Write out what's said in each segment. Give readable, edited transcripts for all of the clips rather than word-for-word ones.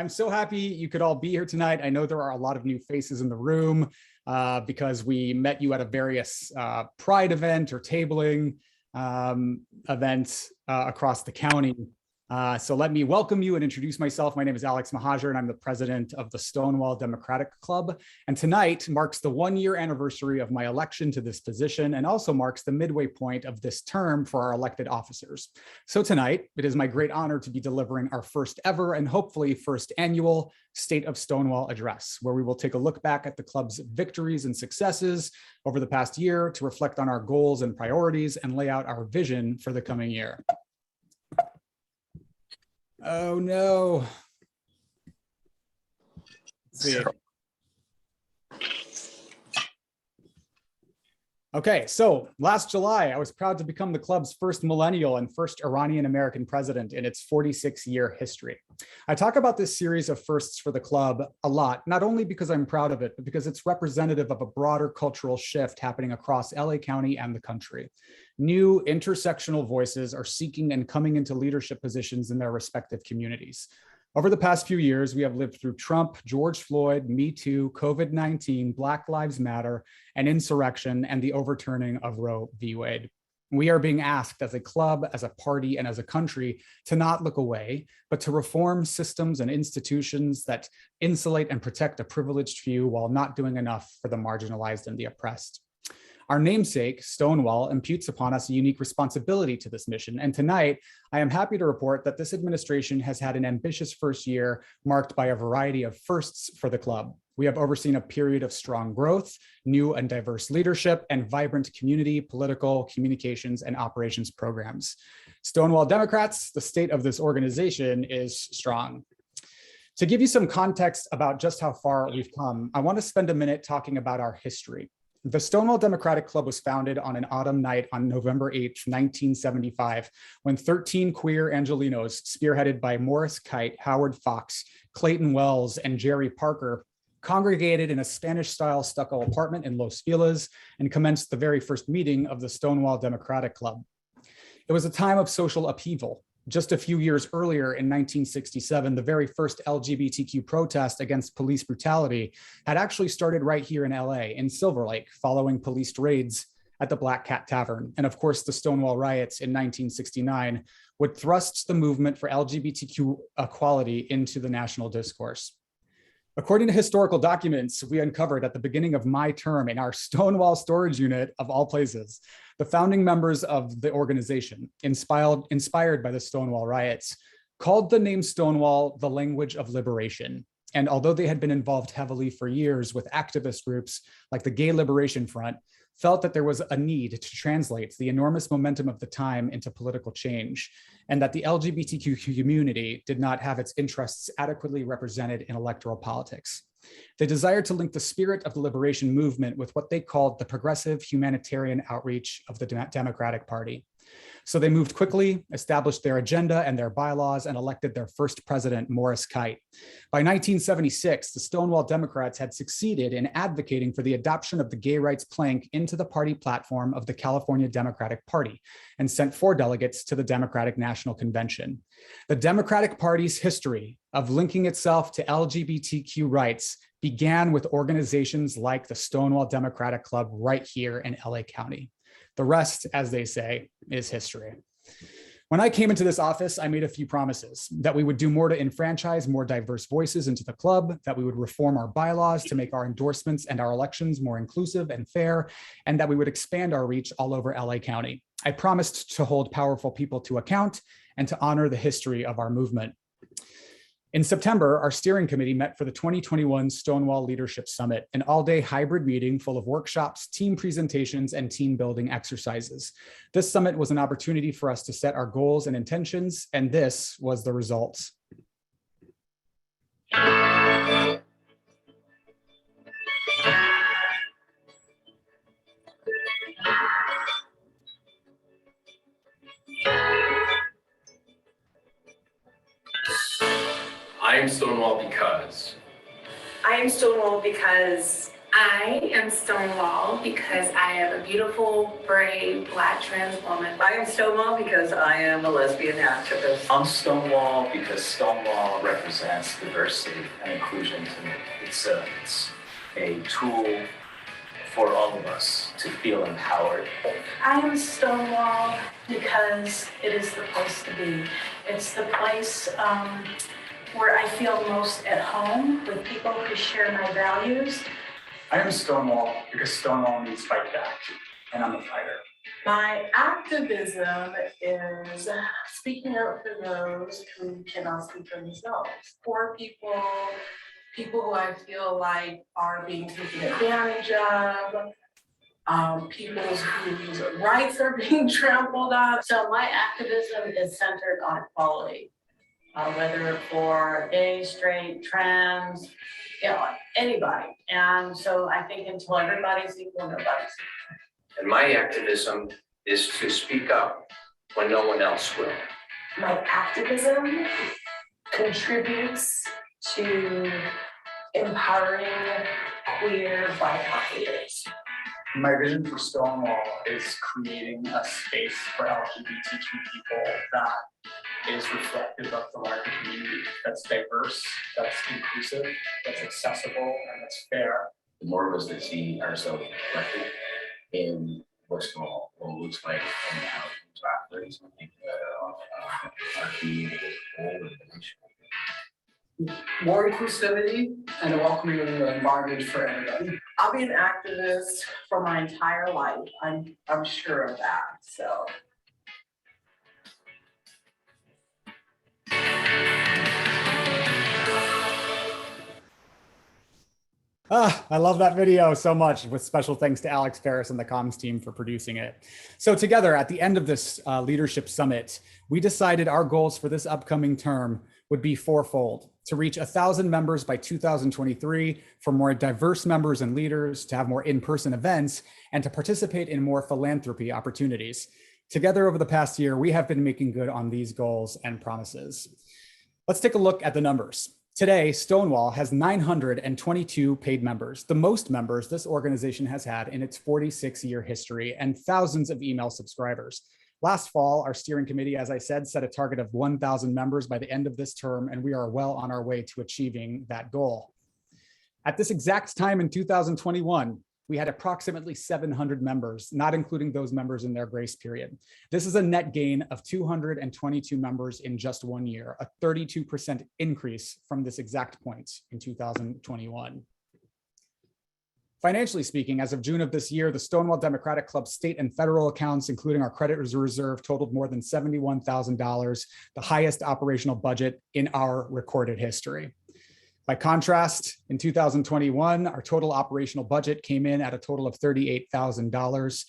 I'm so happy you could all be here tonight. I know there are a lot of new faces in the room because we met you at a various Pride event or tabling events across the county. So let me welcome you and introduce myself. My name is Alex Mahajer, and I'm the president of the Stonewall Democratic Club. And tonight marks the 1-year anniversary of my election to this position and also marks the midway point of this term for our elected officers. So tonight, it is my great honor to be delivering our first ever and hopefully first annual State of Stonewall address, where we will take a look back at the club's victories and successes over the past year to reflect on our goals and priorities and lay out our vision for the coming year. Oh no. Let's see. Okay, so last July, I was proud to become the club's first millennial and first Iranian-American president in its 46-year history. I talk about this series of firsts for the club a lot, not only because I'm proud of it, but because it's representative of a broader cultural shift happening across LA County and the country. New intersectional voices are seeking and coming into leadership positions in their respective communities. Over the past few years, we have lived through Trump, George Floyd, Me Too, COVID-19, Black Lives Matter, and insurrection, and the overturning of Roe v. Wade. We are being asked as a club, as a party, and as a country to not look away, but to reform systems and institutions that insulate and protect a privileged few while not doing enough for the marginalized and the oppressed. Our namesake, Stonewall, imputes upon us a unique responsibility to this mission. And tonight, I am happy to report that this administration has had an ambitious first year marked by a variety of firsts for the club. We have overseen a period of strong growth, new and diverse leadership, and vibrant community, political, communications, and operations programs. Stonewall Democrats, the state of this organization is strong. To give you some context about just how far we've come, I want to spend a minute talking about our history. The Stonewall Democratic Club was founded on an autumn night on November 8th, 1975, when 13 queer Angelenos, spearheaded by Morris Kite, Howard Fox, Clayton Wells, and Jerry Parker, congregated in a Spanish-style stucco apartment in Los Feliz and commenced the very first meeting of the Stonewall Democratic Club. It was a time of social upheaval. Just a few years earlier in 1967, the very first LGBTQ protest against police brutality had actually started right here in LA, in Silver Lake, following police raids at the Black Cat Tavern. And of course, the Stonewall riots in 1969 would thrust the movement for LGBTQ equality into the national discourse. According to historical documents we uncovered at the beginning of my term in our Stonewall storage unit, of all places, the founding members of the organization, inspired by the Stonewall riots, called the name Stonewall the language of liberation. And although they had been involved heavily for years with activist groups like the Gay Liberation Front, felt that there was a need to translate the enormous momentum of the time into political change, and that the LGBTQ community did not have its interests adequately represented in electoral politics. They desired to link the spirit of the liberation movement with what they called the progressive humanitarian outreach of the Democratic Party. So they moved quickly, established their agenda and their bylaws, and elected their first president, Morris Kite. By 1976, the Stonewall Democrats had succeeded in advocating for the adoption of the gay rights plank into the party platform of the California Democratic Party and sent 4 delegates to the Democratic National Convention. The Democratic Party's history of linking itself to LGBTQ rights began with organizations like the Stonewall Democratic Club right here in LA County. The rest, as they say, is history. When I came into this office, I made a few promises: that we would do more to enfranchise more diverse voices into the club, that we would reform our bylaws to make our endorsements and our elections more inclusive and fair, and that we would expand our reach all over LA County. I promised to hold powerful people to account and to honor the history of our movement. In September, our steering committee met for the 2021 Stonewall Leadership Summit, an all-day hybrid meeting full of workshops, team presentations, and team building exercises. This summit was an opportunity for us to set our goals and intentions, and this was the result. I am Stonewall because. I am Stonewall because. I am Stonewall because I am a beautiful, brave, Black trans woman. I am Stonewall because I am a lesbian activist. I'm Stonewall because Stonewall represents diversity and inclusion to me. It's a tool for all of us to feel empowered. I am Stonewall because it is the place to be. It's the place where I feel most at home with people who share my values. I am Stonewall because Stonewall means fight back, and I'm a fighter. My activism is speaking up for those who cannot speak for themselves. Poor people, people who I feel like are being taken advantage of, people whose rights are being trampled on. So my activism is centered on equality, whether for gay, straight, trans, anybody. And so I think until everybody's equal, nobody's equal. And my activism is to speak up when no one else will. My activism contributes to empowering queer BIPOC leaders. My vision for Stonewall is creating a space for LGBTQ people that is reflective of the larger community, that's diverse, that's inclusive, that's accessible, and that's fair. The more of us that see ourselves reflected in what Stonewall looks like and how it operates, I think that our community is whole and the nation. More inclusivity and a welcoming environment for everybody. I'll be an activist for my entire life. I'm sure of that. So. I love that video so much, with special thanks to Alex Ferris and the comms team for producing it. So together at the end of this leadership summit, we decided our goals for this upcoming term would be fourfold: to reach 1,000 members by 2023, for more diverse members and leaders, to have more in-person events, and to participate in more philanthropy opportunities. Together over the past year, we have been making good on these goals and promises. Let's take a look at the numbers. Today, Stonewall has 922 paid members, the most members this organization has had in its 46-year history, and thousands of email subscribers. Last fall, our steering committee, as I said, set a target of 1,000 members by the end of this term, and we are well on our way to achieving that goal. At this exact time in 2021, we had approximately 700 members, not including those members in their grace period. This is a net gain of 222 members in just 1 year, a 32% increase from this exact point in 2021. Financially speaking, as of June of this year, the Stonewall Democratic Club's state and federal accounts, including our credit reserve, totaled more than $71,000, the highest operational budget in our recorded history. By contrast, in 2021, our total operational budget came in at a total of $38,000,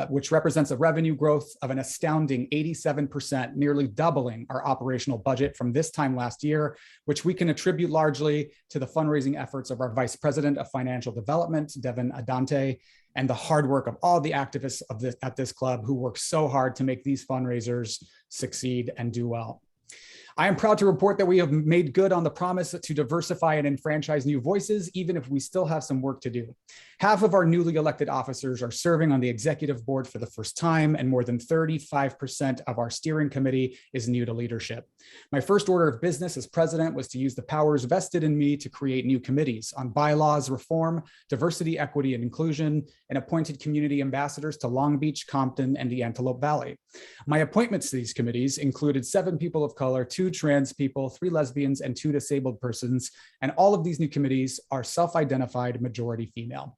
which represents a revenue growth of an astounding 87%, nearly doubling our operational budget from this time last year, which we can attribute largely to the fundraising efforts of our Vice President of Financial Development, Devin Adante, and the hard work of all the activists at this club who work so hard to make these fundraisers succeed and do well. I am proud to report that we have made good on the promise to diversify and enfranchise new voices, even if we still have some work to do. Half of our newly elected officers are serving on the executive board for the first time, and more than 35% of our steering committee is new to leadership. My first order of business as president was to use the powers vested in me to create new committees on bylaws reform, diversity, equity, and inclusion, and appointed community ambassadors to Long Beach, Compton, and the Antelope Valley. My appointments to these committees included 7 people of color, 2 trans people, 3 lesbians, and 2 disabled persons, and all of these new committees are self-identified majority female.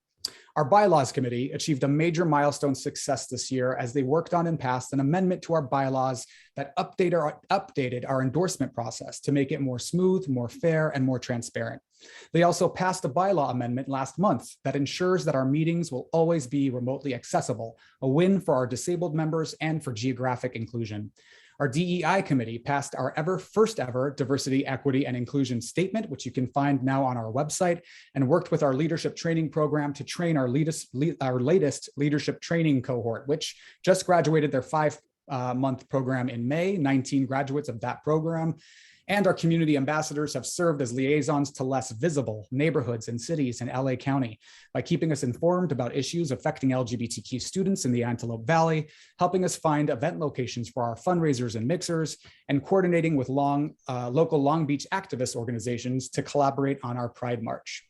Our bylaws committee achieved a major milestone success this year as they worked on and passed an amendment to our bylaws that updated our endorsement process to make it more smooth, more fair, and more transparent. They also passed a bylaw amendment last month that ensures that our meetings will always be remotely accessible, a win for our disabled members and for geographic inclusion. Our DEI committee passed our first ever diversity, equity, and inclusion statement, which you can find now on our website, and worked with our leadership training program to train our latest leadership training cohort, which just graduated their 5-month program in May, 19 graduates of that program. And our community ambassadors have served as liaisons to less visible neighborhoods and cities in LA County by keeping us informed about issues affecting LGBTQ students in the Antelope Valley, helping us find event locations for our fundraisers and mixers, and coordinating with local Long Beach activist organizations to collaborate on our Pride March.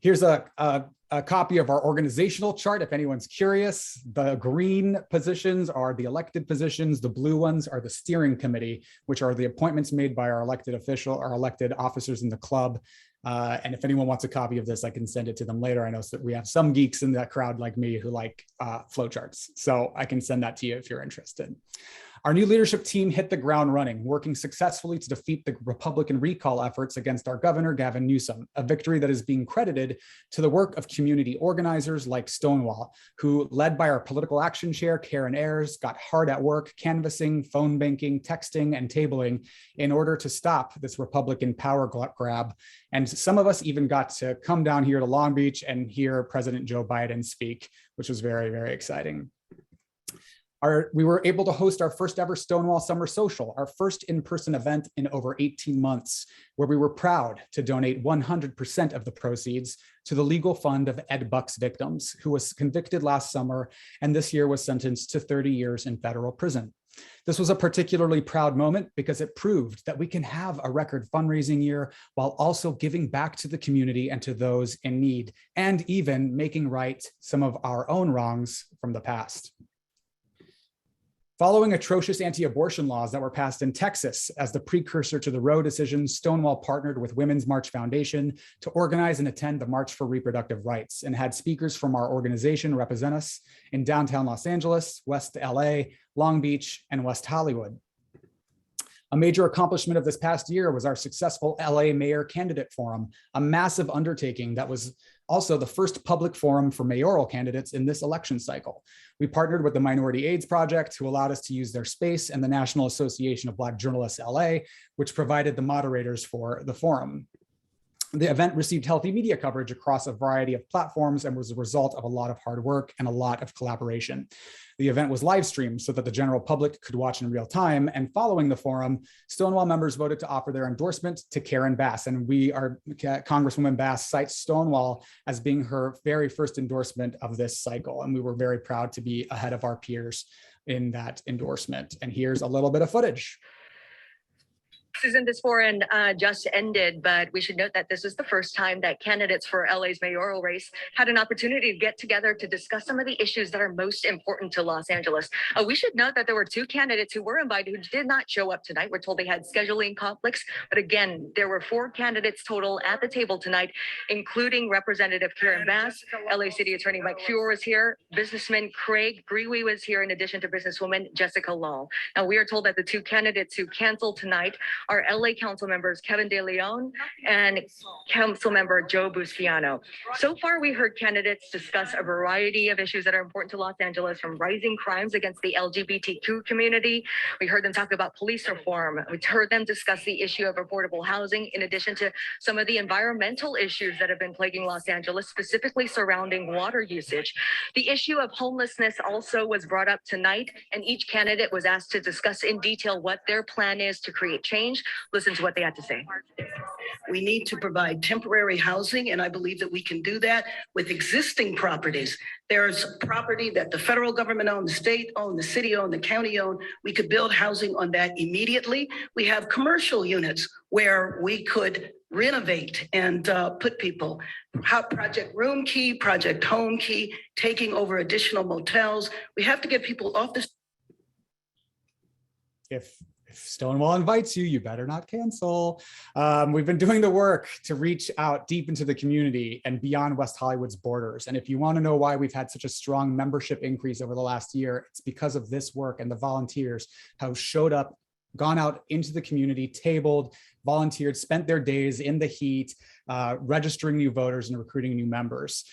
Here's a copy of our organizational chart if anyone's curious. The green positions are the elected positions. The blue ones are the steering committee, which are the appointments made by our elected officers in the club. And if anyone wants a copy of this, I can send it to them later. I know that we have some geeks in that crowd like me who like flowcharts. So I can send that to you if you're interested. Our new leadership team hit the ground running, working successfully to defeat the Republican recall efforts against our governor, Gavin Newsom, a victory that is being credited to the work of community organizers like Stonewall, who, led by our political action chair, Karen Ayers, got hard at work canvassing, phone banking, texting, and tabling in order to stop this Republican power grab. And some of us even got to come down here to Long Beach and hear President Joe Biden speak, which was very, very exciting. We were able to host our first ever Stonewall Summer Social, our first in-person event in over 18 months, where we were proud to donate 100% of the proceeds to the legal fund of Ed Buck's victims, who was convicted last summer and this year was sentenced to 30 years in federal prison. This was a particularly proud moment because it proved that we can have a record fundraising year while also giving back to the community and to those in need, and even making right some of our own wrongs from the past. Following atrocious anti-abortion laws that were passed in Texas as the precursor to the Roe decision, Stonewall partnered with Women's March Foundation to organize and attend the March for Reproductive Rights and had speakers from our organization represent us in downtown Los Angeles, West LA, Long Beach, and West Hollywood. A major accomplishment of this past year was our successful LA Mayor Candidate Forum, a massive undertaking that was also the first public forum for mayoral candidates in this election cycle. We partnered with the Minority AIDS Project, who allowed us to use their space, and the National Association of Black Journalists LA, which provided the moderators for the forum. The event received healthy media coverage across a variety of platforms and was a result of a lot of hard work and a lot of collaboration. The event was live streamed so that the general public could watch in real time. And following the forum, Stonewall members voted to offer their endorsement to Karen Bass. And Congresswoman Bass cites Stonewall as being her very first endorsement of this cycle. And we were very proud to be ahead of our peers in that endorsement. And here's a little bit of footage. Susan, this forum just ended, but we should note that this is the first time that candidates for LA's mayoral race had an opportunity to get together to discuss some of the issues that are most important to Los Angeles. We should note that there were 2 candidates who were invited who did not show up tonight. We're told they had scheduling conflicts, but again, there were 4 candidates total at the table tonight, including Representative Karen Bass, LA City Attorney Mike Feuer was here, businessman Craig Grewe was here, in addition to businesswoman Jessica Lal. Now, we are told that the 2 candidates who canceled tonight are LA Council members Kevin De Leon and Council member Joe Busfiano. So far, we heard candidates discuss a variety of issues that are important to Los Angeles, from rising crimes against the LGBTQ community. We heard them talk about police reform. We heard them discuss the issue of affordable housing, in addition to some of the environmental issues that have been plaguing Los Angeles, specifically surrounding water usage. The issue of homelessness also was brought up tonight, and each candidate was asked to discuss in detail what their plan is to create change. Listen to what they had to say. We need to provide temporary housing, and I believe that we can do that with existing properties. There's property that the federal government owned, the state owned, the city owned, the county owned. We could build housing on that immediately. We have commercial units where we could renovate and put people. Project Room Key, Project Home Key, taking over additional motels. We have to get people off the. If Stonewall invites you, you better not cancel. We've been doing the work to reach out deep into the community and beyond West Hollywood's borders. And if you want to know why we've had such a strong membership increase over the last year, it's because of this work and the volunteers who showed up, gone out into the community, tabled, volunteered, spent their days in the heat, registering new voters and recruiting new members.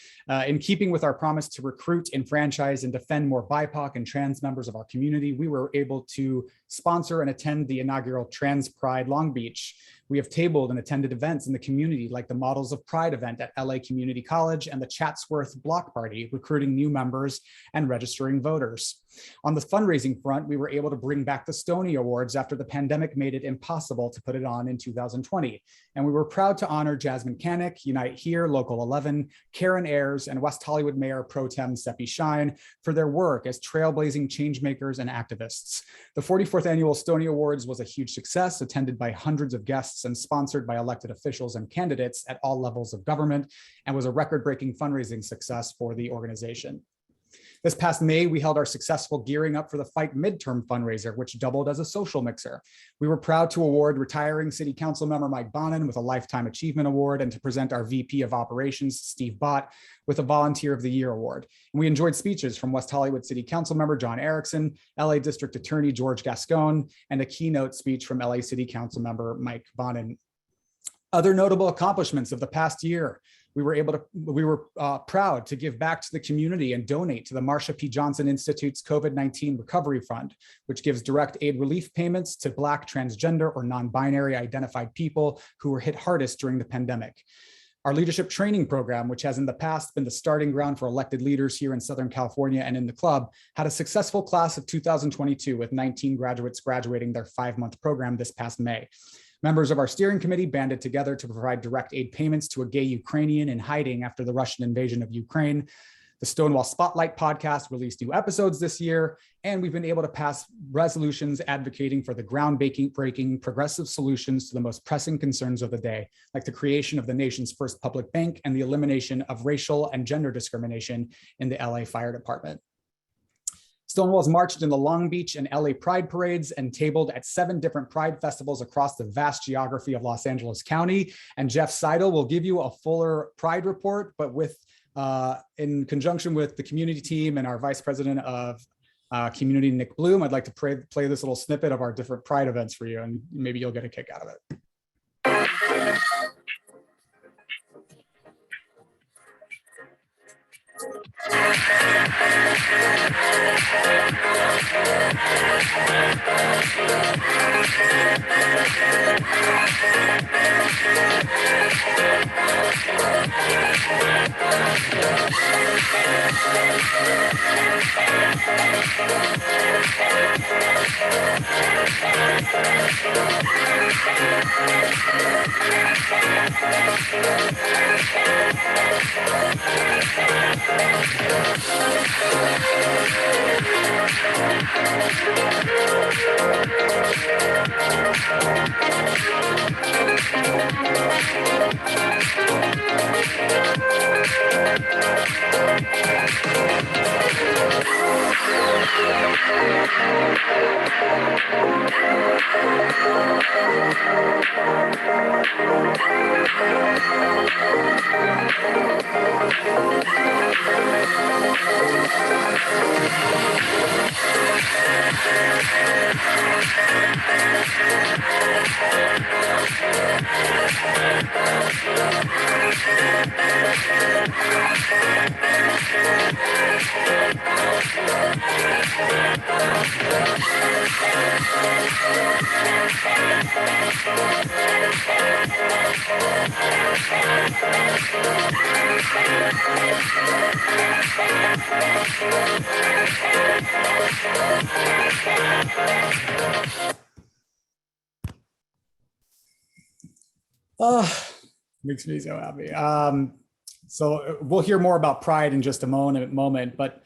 In keeping with our promise to recruit, enfranchise, and defend more BIPOC and trans members of our community, we were able to sponsor and attend the inaugural Trans Pride Long Beach. We have tabled and attended events in the community like the Models of Pride event at LA Community College and the Chatsworth Block Party, recruiting new members and registering voters. On the fundraising front, we were able to bring back the Stony Awards after the pandemic made it impossible to put it on in 2020. And we were proud to honor Jasmine Canick, Unite Here, Local 11, Karen Ayers, and West Hollywood Mayor Pro Tem Seppi Shine for their work as trailblazing changemakers and activists. The 44th annual Stony Awards was a huge success, attended by hundreds of guests and sponsored by elected officials and candidates at all levels of government, and was a record-breaking fundraising success for the organization. This past May, we held our successful Gearing Up for the Fight midterm fundraiser, which doubled as a social mixer. We were proud to award retiring City Council member Mike Bonin with a Lifetime Achievement Award and to present our VP of Operations, Steve Bott, with a Volunteer of the Year Award. And we enjoyed speeches from West Hollywood City Council member John Erickson, LA District Attorney George Gascon, and a keynote speech from LA City Council member Mike Bonin. Other notable accomplishments of the past year: we were proud to give back to the community and donate to the Marsha P. Johnson Institute's COVID-19 Recovery Fund, which gives direct aid relief payments to Black, transgender, or non-binary identified people who were hit hardest during the pandemic. Our leadership training program, which has in the past been the starting ground for elected leaders here in Southern California and in the club, had a successful class of 2022 with 19 graduates graduating their 5-month program this past May. Members of our steering committee banded together to provide direct aid payments to a gay Ukrainian in hiding after the Russian invasion of Ukraine. The Stonewall Spotlight podcast released new episodes this year, and we've been able to pass resolutions advocating for the groundbreaking progressive solutions to the most pressing concerns of the day, like the creation of the nation's first public bank and the elimination of racial and gender discrimination in the LA Fire Department. Stonewall's marched in the Long Beach and LA Pride parades and tabled at 7 different Pride festivals across the vast geography of Los Angeles County. And Jeff Seidel will give you a fuller Pride report, but in conjunction with the community team and our Vice President of Community, Nick Bloom, I'd like to play this little snippet of our different Pride events for you, and maybe you'll get a kick out of it. Oh, makes me so happy. So we'll hear more about Pride in just a moment, but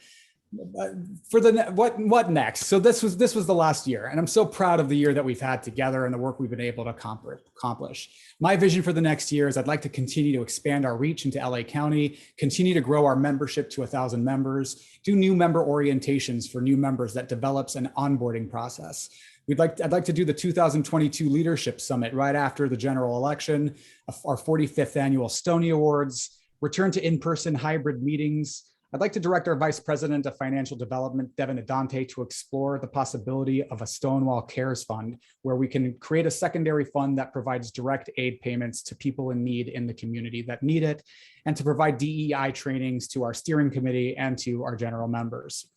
for what next? So this was the last year, and I'm so proud of the year that we've had together and the work we've been able to accomplish. My vision for the next year is I'd like to continue to expand our reach into LA County, continue to grow our membership to 1,000 members, do new member orientations for new members that develops an onboarding process. I'd like to do the 2022 Leadership Summit right after the general election, our 45th annual Stony Awards, return to in-person hybrid meetings, I'd like to direct our Vice President of Financial Development, Devin Adante, to explore the possibility of a Stonewall Cares Fund, where we can create a secondary fund that provides direct aid payments to people in need in the community that need it, and to provide DEI trainings to our steering committee and to our general members.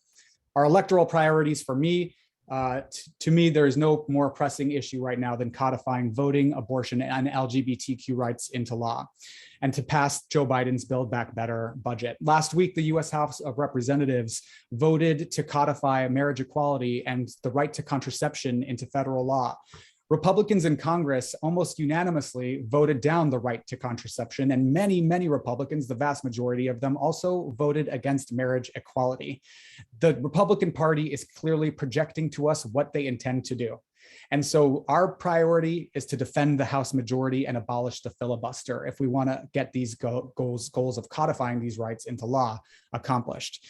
Our electoral priorities for me, to me, there is no more pressing issue right now than codifying voting, abortion, and LGBTQ rights into law, and to pass Joe Biden's Build Back Better budget. Last week, the US House of Representatives voted to codify marriage equality and the right to contraception into federal law. Republicans in Congress almost unanimously voted down the right to contraception, and many, many Republicans, the vast majority of them, also voted against marriage equality. The Republican Party is clearly projecting to us what they intend to do. And so our priority is to defend the House majority and abolish the filibuster if we want to get these goals of codifying these rights into law accomplished.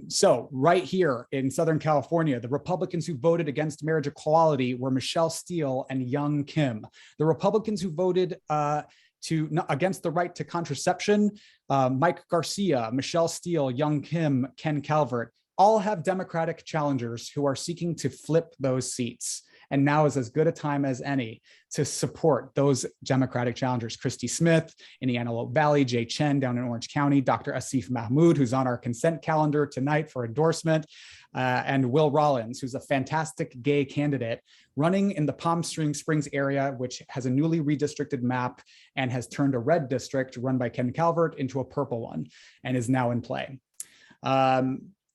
So right here in Southern California, the Republicans who voted against marriage equality were Michelle Steele and Young Kim. The Republicans who voted against the right to contraception, Mike Garcia, Michelle Steele, Young Kim, Ken Calvert, all have Democratic challengers who are seeking to flip those seats. And now is as good a time as any to support those Democratic challengers. Christy Smith in the Antelope Valley, Jay Chen down in Orange County, Dr. Asif Mahmood, who's on our consent calendar tonight for endorsement, and Will Rollins, who's a fantastic gay candidate running in the Palm Springs area, which has a newly redistricted map and has turned a red district run by Ken Calvert into a purple one and is now in play.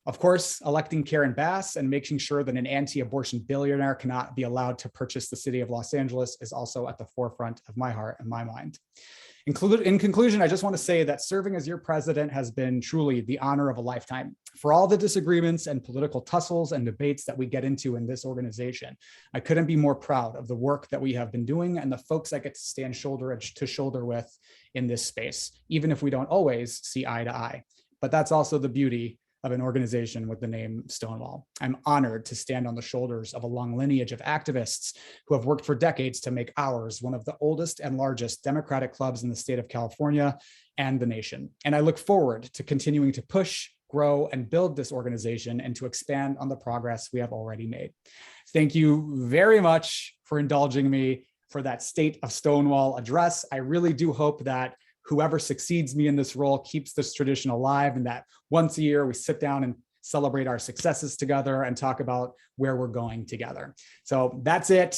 Of course, electing Karen Bass and making sure that an anti-abortion billionaire cannot be allowed to purchase the city of Los Angeles is also at the forefront of my heart and my mind. In conclusion, I just want to say that serving as your president has been truly the honor of a lifetime. For all the disagreements and political tussles and debates that we get into in this organization, I couldn't be more proud of the work that we have been doing and the folks I get to stand shoulder to shoulder with in this space, even if we don't always see eye to eye. But that's also the beauty of an organization with the name Stonewall. I'm honored to stand on the shoulders of a long lineage of activists who have worked for decades to make ours one of the oldest and largest Democratic clubs in the state of California and the nation. And I look forward to continuing to push, grow, and build this organization and to expand on the progress we have already made. Thank you very much for indulging me for that State of Stonewall address. I really do hope that whoever succeeds me in this role keeps this tradition alive, and that once a year we sit down and celebrate our successes together and talk about where we're going together. So that's it.